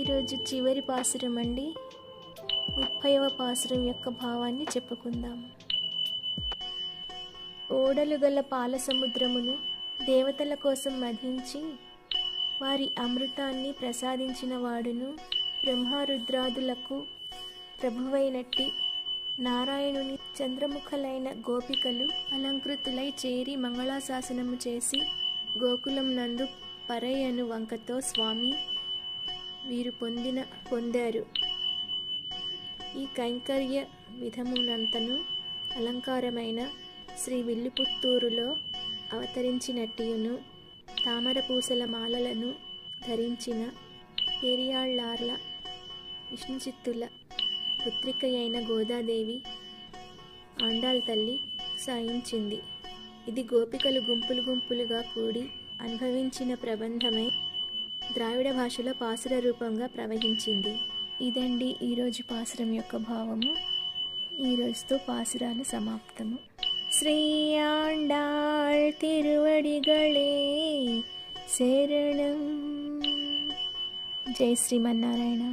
ఈరోజు చివరి పాసురం అండి. 30వ పాసురం యొక్క భావాన్ని చెప్పుకుందాం. ఓడలు గల పాల సముద్రమును దేవతల కోసం మధించి వారి అమృతాన్ని ప్రసాదించిన వాడును, బ్రహ్మరుద్రాదులకు ప్రభువైనట్టి నారాయణుని చంద్రముఖలైన గోపికలు అలంకృతులై చేరి మంగళాశాసనము చేసి గోకులం నందు పరయ్యను వంకతో స్వామి వీరు పొందారు. ఈ కైంకర్య విధమునంతను అలంకారమైన శ్రీ విల్లుపుత్తూరులో అవతరించినట్టియును, తామర పూసల మాలలను ధరించిన పేరియాళ్లార్ల విష్ణుచిత్తుల పుత్రికయైన గోదాదేవి ఆండాళ్ తల్లి సాయించింది. ఇది గోపికలు గుంపులుగా కూడి అనుభవించిన ప్రబంధమై ద్రావిడ భాషలో పాసుర రూపంగా ప్రవహించింది. ఇదండి ఈరోజు పాసురం యొక్క భావము. ఈరోజుతో పాసురాలు సమాప్తము. శ్రీ ఆండాళ్ తిరువడిగళే శరణం. జై శ్రీమన్నారాయణ.